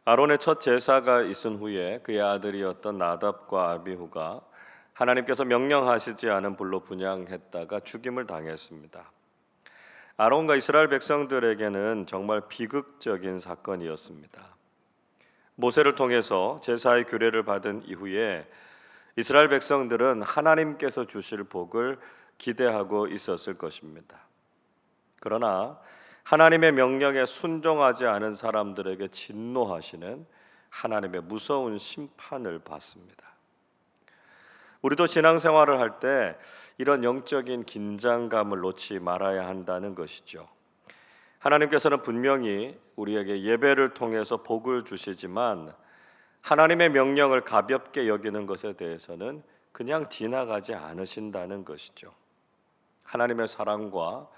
아론의 첫 제사가 있은 후에 그의 아들이었던 나답과 아비후가 하나님께서 명령하시지 않은 불로 분향했다가 죽임을 당했습니다. 아론과 이스라엘 백성들에게는 정말 비극적인 사건이었습니다. 모세를 통해서 제사의 규례를 받은 이후에 이스라엘 백성들은 하나님께서 주실 복을 기대하고 있었을 것입니다. 그러나 하나님의 명령에 순종하지 않은 사람들에게 진노하시는 하나님의 무서운 심판을 받습니다. 우리도 신앙생활을 할 때 이런 영적인 긴장감을 놓지 말아야 한다는 것이죠. 하나님께서는 분명히 우리에게 예배를 통해서 복을 주시지만 하나님의 명령을 가볍게 여기는 것에 대해서는 그냥 지나가지 않으신다는 것이죠. 하나님의 사랑과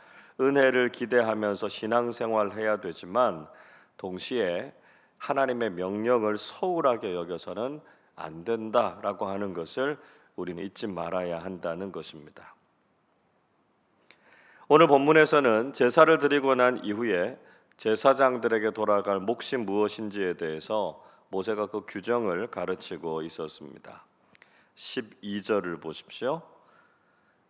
은혜를 기대하면서 신앙생활해야 되지만 동시에 하나님의 명령을 소홀하게 여겨서는 안 된다라고 하는 것을 우리는 잊지 말아야 한다는 것입니다. 오늘 본문에서는 제사를 드리고 난 이후에 제사장들에게 돌아갈 몫이 무엇인지에 대해서 모세가 그 규정을 가르치고 있었습니다. 12절을 보십시오.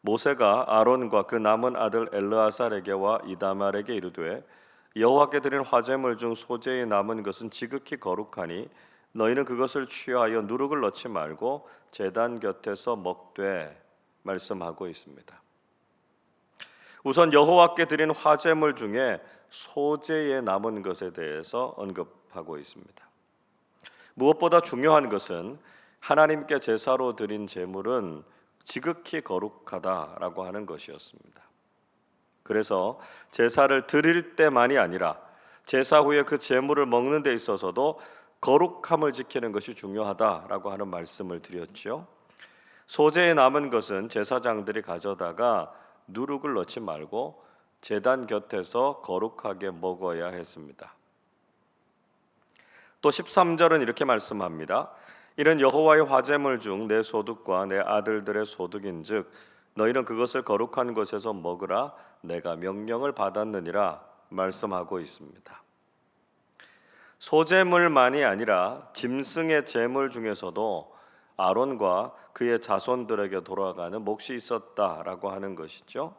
모세가 아론과 그 남은 아들 엘르아살에게와 이다말에게 이르되 여호와께 드린 화제물 중 소재에 남은 것은 지극히 거룩하니 너희는 그것을 취하여 누룩을 넣지 말고 제단 곁에서 먹되 말씀하고 있습니다. 우선 여호와께 드린 화제물 중에 소재에 남은 것에 대해서 언급하고 있습니다. 무엇보다 중요한 것은 하나님께 제사로 드린 제물은 지극히 거룩하다라고 하는 것이었습니다. 그래서 제사를 드릴 때만이 아니라 제사 후에 그 제물을 먹는 데 있어서도 거룩함을 지키는 것이 중요하다라고 하는 말씀을 드렸죠. 소재에 남은 것은 제사장들이 가져다가 누룩을 넣지 말고 제단 곁에서 거룩하게 먹어야 했습니다. 또 13절은 이렇게 말씀합니다. 이는 여호와의 화제물 중 내 소득과 내 아들들의 소득인즉 너희는 그것을 거룩한 곳에서 먹으라 내가 명령을 받았느니라 말씀하고 있습니다. 소제물만이 아니라 짐승의 제물 중에서도 아론과 그의 자손들에게 돌아가는 몫이 있었다라고 하는 것이죠.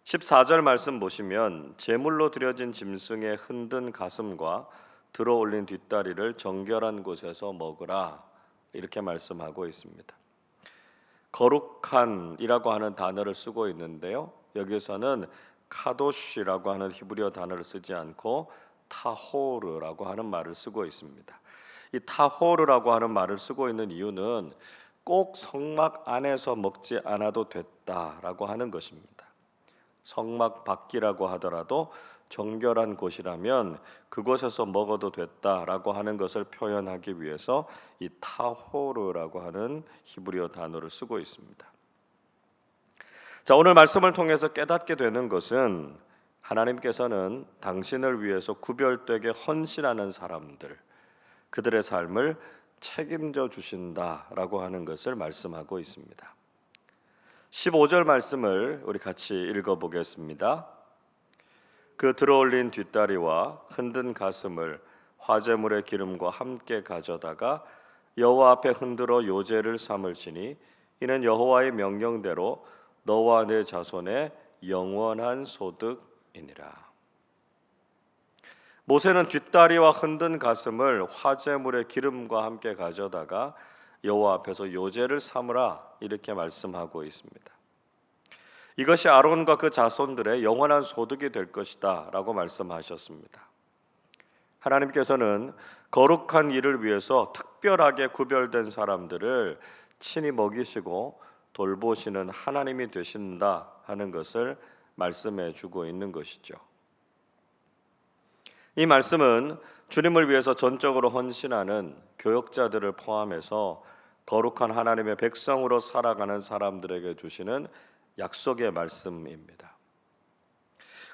14절 말씀 보시면 제물로 드려진 짐승의 흔든 가슴과 들어올린 뒷다리를 정결한 곳에서 먹으라 이렇게 말씀하고 있습니다. 거룩한이라고 하는 단어를 쓰고 있는데요. 여기서는 카도시라고 하는 히브리어 단어를 쓰지 않고 타호르라고 하는 말을 쓰고 있습니다. 이 타호르라고 하는 말을 쓰고 있는 이유는 꼭 성막 안에서 먹지 않아도 됐다라고 하는 것입니다. 성막 밖이라고 하더라도 정결한 곳이라면 그곳에서 먹어도 됐다라고 하는 것을 표현하기 위해서 이 타호르라고 하는 히브리어 단어를 쓰고 있습니다. 자, 오늘 말씀을 통해서 깨닫게 되는 것은 하나님께서는 당신을 위해서 구별되게 헌신하는 사람들, 그들의 삶을 책임져 주신다라고 하는 것을 말씀하고 있습니다. 15절 말씀을 우리 같이 읽어보겠습니다. 그 들어올린 뒷다리와 흔든 가슴을 화제물의 기름과 함께 가져다가 여호와 앞에 흔들어 요제를 삼을지니 이는 여호와의 명령대로 너와 내 자손의 영원한 소득이니라. 모세는 뒷다리와 흔든 가슴을 화제물의 기름과 함께 가져다가 여호와 앞에서 요제를 삼으라 이렇게 말씀하고 있습니다. 이것이 아론과 그 자손들의 영원한 소득이 될 것이다 라고 말씀하셨습니다. 하나님께서는 거룩한 일을 위해서 특별하게 구별된 사람들을 친히 먹이시고 돌보시는 하나님이 되신다 하는 것을 말씀해 주고 있는 것이죠. 이 말씀은 주님을 위해서 전적으로 헌신하는 교역자들을 포함해서 거룩한 하나님의 백성으로 살아가는 사람들에게 주시는 약속의 말씀입니다.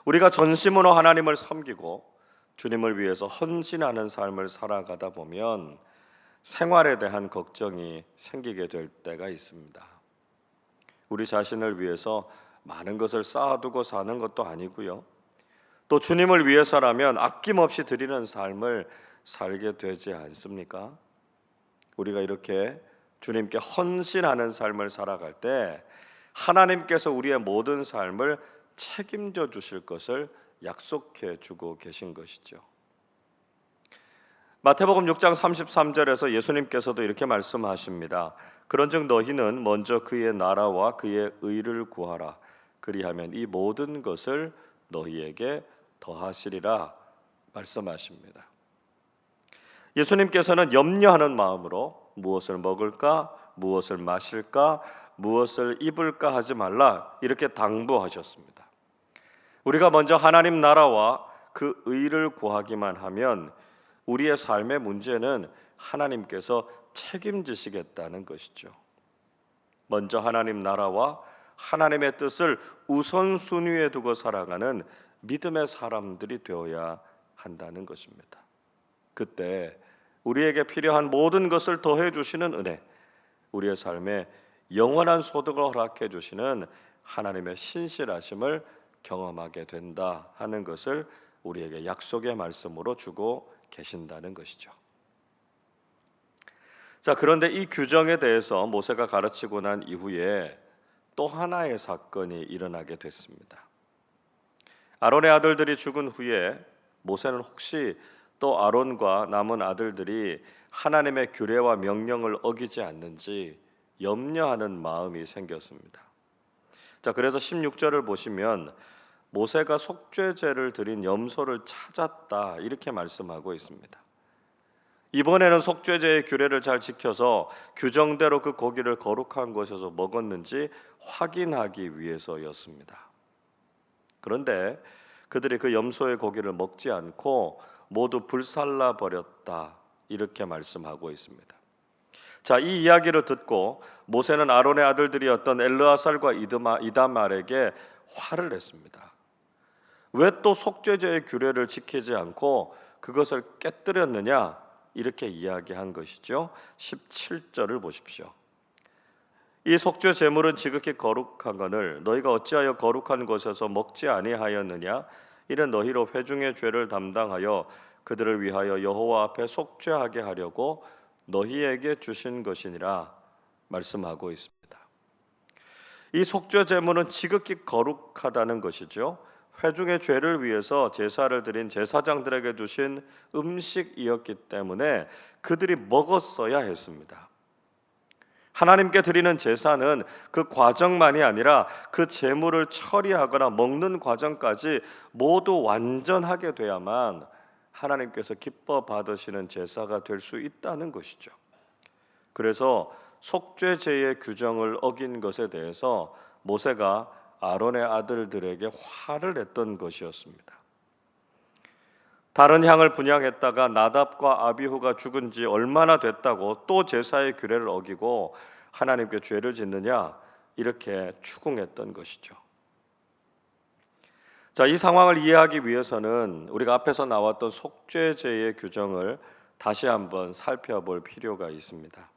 우리가 전심으로 하나님을 섬기고 주님을 위해서 헌신하는 삶을 살아가다 보면 생활에 대한 걱정이 생기게 될 때가 있습니다. 우리 자신을 위해서 많은 것을 쌓아두고 사는 것도 아니고요. 또 주님을 위해서라면 아낌없이 드리는 삶을 살게 되지 않습니까? 우리가 이렇게 주님께 헌신하는 삶을 살아갈 때 하나님께서 우리의 모든 삶을 책임져 주실 것을 약속해 주고 계신 것이죠. 마태복음 6장 33절에서 예수님께서도 이렇게 말씀하십니다. 그런즉 너희는 먼저 그의 나라와 그의 의를 구하라. 그리하면 이 모든 것을 너희에게 더하시리라 말씀하십니다. 예수님께서는 염려하는 마음으로 무엇을 먹을까, 무엇을 마실까, 무엇을 입을까 하지 말라 이렇게 당부하셨습니다. 우리가 먼저 하나님 나라와 그 의를 구하기만 하면 우리의 삶의 문제는 하나님께서 책임지시겠다는 것이죠. 먼저 하나님 나라와 하나님의 뜻을 우선순위에 두고 살아가는 믿음의 사람들이 되어야 한다는 것입니다. 그때 우리에게 필요한 모든 것을 더해 주시는 은혜, 우리의 삶에 영원한 소득을 허락해 주시는 하나님의 신실하심을 경험하게 된다 하는 것을 우리에게 약속의 말씀으로 주고 계신다는 것이죠. 자, 그런데 이 규정에 대해서 모세가 가르치고 난 이후에 또 하나의 사건이 일어나게 됐습니다. 아론의 아들들이 죽은 후에 모세는 혹시 또 아론과 남은 아들들이 하나님의 규례와 명령을 어기지 않는지 염려하는 마음이 생겼습니다. 자, 그래서 16절을 보시면 모세가 속죄제를 드린 염소를 찾았다 이렇게 말씀하고 있습니다. 이번에는 속죄제의 규례를 잘 지켜서 규정대로 그 고기를 거룩한 곳에서 먹었는지 확인하기 위해서였습니다. 그런데 그들이 그 염소의 고기를 먹지 않고 모두 불살라 버렸다 이렇게 말씀하고 있습니다. 자, 이 이야기를 듣고 모세는 아론의 아들들이었던 엘르아살과 이다말에게 화를 냈습니다. 왜 또 속죄제의 규례를 지키지 않고 그것을 깨뜨렸느냐 이렇게 이야기한 것이죠. 17절을 보십시오. 이 속죄 제물은 지극히 거룩하거늘 너희가 어찌하여 거룩한 곳에서 먹지 아니하였느냐 이는 너희로 회중의 죄를 담당하여 그들을 위하여 여호와 앞에 속죄하게 하려고 너희에게 주신 것이니라 말씀하고 있습니다. 이 속죄 제물은 지극히 거룩하다는 것이죠. 회중의 죄를 위해서 제사를 드린 제사장들에게 주신 음식이었기 때문에 그들이 먹었어야 했습니다. 하나님께 드리는 제사는 그 과정만이 아니라 그 제물을 처리하거나 먹는 과정까지 모두 완전하게 돼야만 하나님께서 기뻐 받으시는 제사가 될 수 있다는 것이죠. 그래서 속죄제의 규정을 어긴 것에 대해서 모세가 아론의 아들들에게 화를 냈던 것이었습니다. 다른 향을 분향했다가 나답과 아비후가 죽은 지 얼마나 됐다고 또 제사의 규례를 어기고 하나님께 죄를 짓느냐 이렇게 추궁했던 것이죠. 자, 이 상황을 이해하기 위해서는 우리가 앞에서 나왔던 속죄제의 규정을 다시 한번 살펴볼 필요가 있습니다.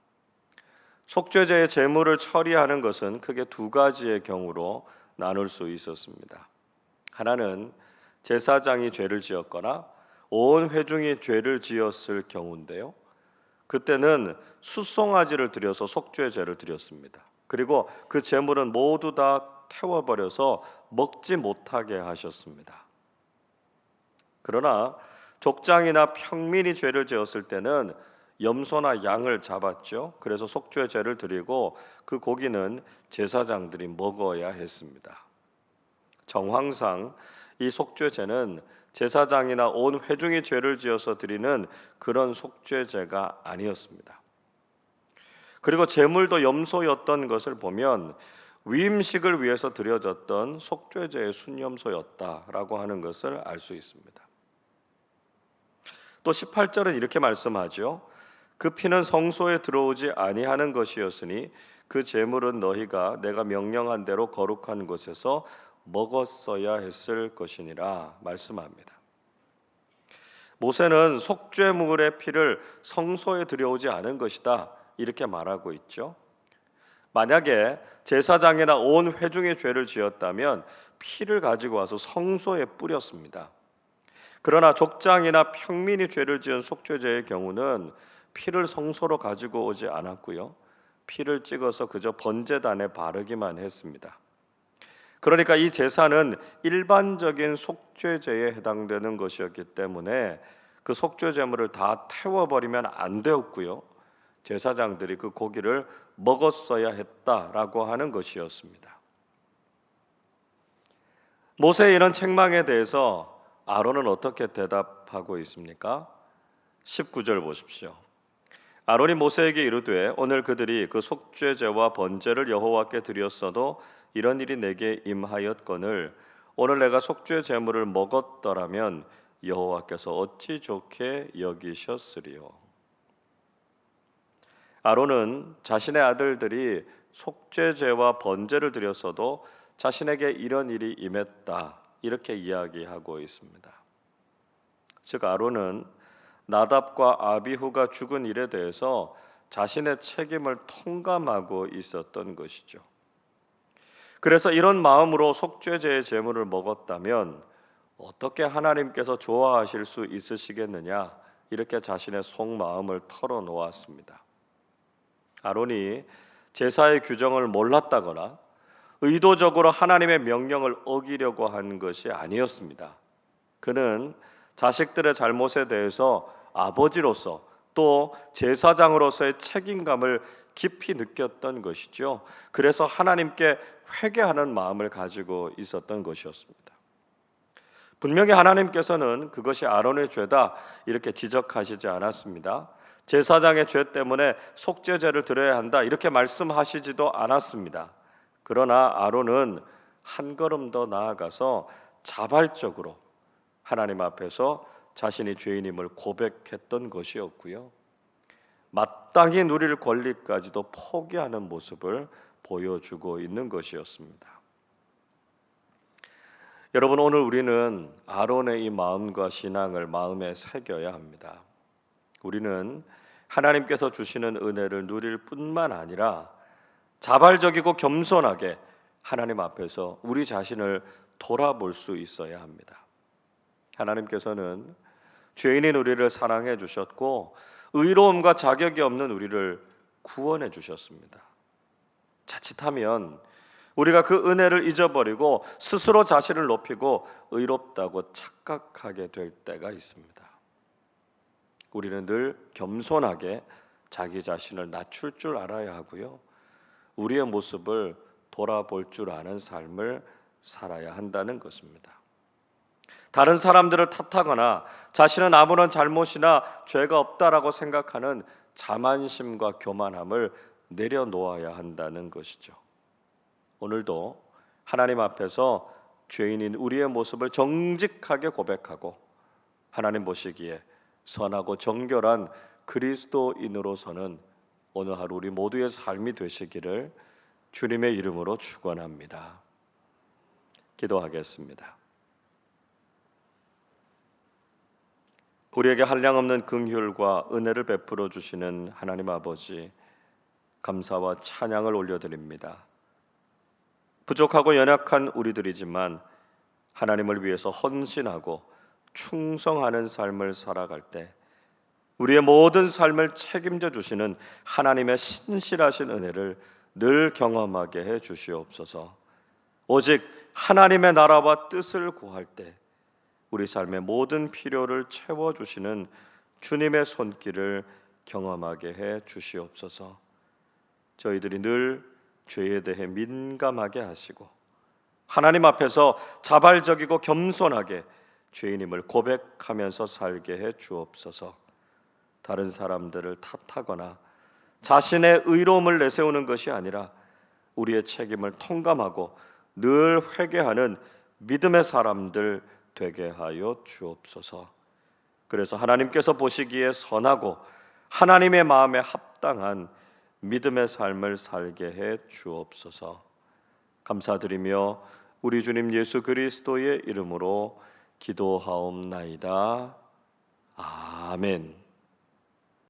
속죄제의 제물을 처리하는 것은 크게 두 가지의 경우로 나눌 수 있었습니다. 하나는 제사장이 죄를 지었거나 온 회중이 죄를 지었을 경우인데요. 그때는 숫송아지를 드려서 속죄제를 드렸습니다. 그리고 그 제물은 모두 다 태워버려서 먹지 못하게 하셨습니다. 그러나 족장이나 평민이 죄를 지었을 때는 염소나 양을 잡았죠. 그래서 속죄제를 드리고 그 고기는 제사장들이 먹어야 했습니다. 정황상 이 속죄제는 제사장이나 온 회중이 죄를 지어서 드리는 그런 속죄제가 아니었습니다. 그리고 제물도 염소였던 것을 보면 위임식을 위해서 드려졌던 속죄제의 순염소였다라고 하는 것을 알 수 있습니다. 또 18절은 이렇게 말씀하죠. 그 피는 성소에 들어오지 아니하는 것이었으니 그 제물은 너희가 내가 명령한 대로 거룩한 곳에서 먹었어야 했을 것이니라 말씀합니다. 모세는 속죄물의 피를 성소에 들여오지 않은 것이다 이렇게 말하고 있죠. 만약에 제사장이나 온 회중의 죄를 지었다면 피를 가지고 와서 성소에 뿌렸습니다. 그러나 족장이나 평민이 죄를 지은 속죄제의 경우는 피를 성소로 가지고 오지 않았고요. 피를 찍어서 그저 번제단에 바르기만 했습니다. 그러니까 이 제사는 일반적인 속죄제에 해당되는 것이었기 때문에 그 속죄 제물을 다 태워버리면 안 되었고요. 제사장들이 그 고기를 먹었어야 했다라고 하는 것이었습니다. 모세의 이런 책망에 대해서 아론은 어떻게 대답하고 있습니까? 19절 보십시오. 아론이 모세에게 이르되 오늘 그들이 그 속죄제와 번제를 여호와께 드렸어도 이런 일이 내게 임하였거늘 오늘 내가 속죄 제물을 먹었더라면 여호와께서 어찌 좋게 여기셨으리요. 아론은 자신의 아들들이 속죄제와 번제를 드렸어도 자신에게 이런 일이 임했다 이렇게 이야기하고 있습니다. 즉 아론은 나답과 아비후가 죽은 일에 대해서 자신의 책임을 통감하고 있었던 것이죠. 그래서 이런 마음으로 속죄제의 제물을 먹었다면 어떻게 하나님께서 좋아하실 수 있으시겠느냐 이렇게 자신의 속마음을 털어놓았습니다. 아론이 제사의 규정을 몰랐다거나 의도적으로 하나님의 명령을 어기려고 한 것이 아니었습니다. 그는 자식들의 잘못에 대해서 아버지로서 또 제사장으로서의 책임감을 깊이 느꼈던 것이죠. 그래서 하나님께 회개하는 마음을 가지고 있었던 것이었습니다. 분명히 하나님께서는 그것이 아론의 죄다 이렇게 지적하시지 않았습니다. 제사장의 죄 때문에 속죄제를 드려야 한다 이렇게 말씀하시지도 않았습니다. 그러나 아론은 한 걸음 더 나아가서 자발적으로 하나님 앞에서 자신이 죄인임을 고백했던 것이었고요. 마땅히 누릴 권리까지도 포기하는 모습을 보여주고 있는 것이었습니다. 여러분, 오늘 우리는 아론의 이 마음과 신앙을 마음에 새겨야 합니다. 우리는 하나님께서 주시는 은혜를 누릴 뿐만 아니라 자발적이고 겸손하게 하나님 앞에서 우리 자신을 돌아볼 수 있어야 합니다. 하나님께서는 죄인인 우리를 사랑해 주셨고 의로움과 자격이 없는 우리를 구원해 주셨습니다. 자칫하면 우리가 그 은혜를 잊어버리고 스스로 자신을 높이고 의롭다고 착각하게 될 때가 있습니다. 우리는 늘 겸손하게 자기 자신을 낮출 줄 알아야 하고요. 우리의 모습을 돌아볼 줄 아는 삶을 살아야 한다는 것입니다. 다른 사람들을 탓하거나 자신은 아무런 잘못이나 죄가 없다라고 생각하는 자만심과 교만함을 내려놓아야 한다는 것이죠. 오늘도 하나님 앞에서 죄인인 우리의 모습을 정직하게 고백하고 하나님 보시기에 선하고 정결한 그리스도인으로서는 오늘 하루 우리 모두의 삶이 되시기를 주님의 이름으로 축원합니다. 기도하겠습니다. 우리에게 한량없는 긍휼과 은혜를 베풀어 주시는 하나님 아버지, 감사와 찬양을 올려드립니다. 부족하고 연약한 우리들이지만 하나님을 위해서 헌신하고 충성하는 삶을 살아갈 때 우리의 모든 삶을 책임져 주시는 하나님의 신실하신 은혜를 늘 경험하게 해 주시옵소서. 오직 하나님의 나라와 뜻을 구할 때 우리 삶의 모든 필요를 채워주시는 주님의 손길을 경험하게 해 주시옵소서. 저희들이 늘 죄에 대해 민감하게 하시고 하나님 앞에서 자발적이고 겸손하게 죄인임을 고백하면서 살게 해 주옵소서. 다른 사람들을 탓하거나 자신의 의로움을 내세우는 것이 아니라 우리의 책임을 통감하고 늘 회개하는 믿음의 사람들 되게 하여 주옵소서. 그래서 하나님께서 보시기에 선하고 하나님의 마음에 합당한 믿음의 삶을 살게 해 주옵소서. 감사드리며 우리 주님 예수 그리스도의 이름으로 기도하옵나이다. 아멘.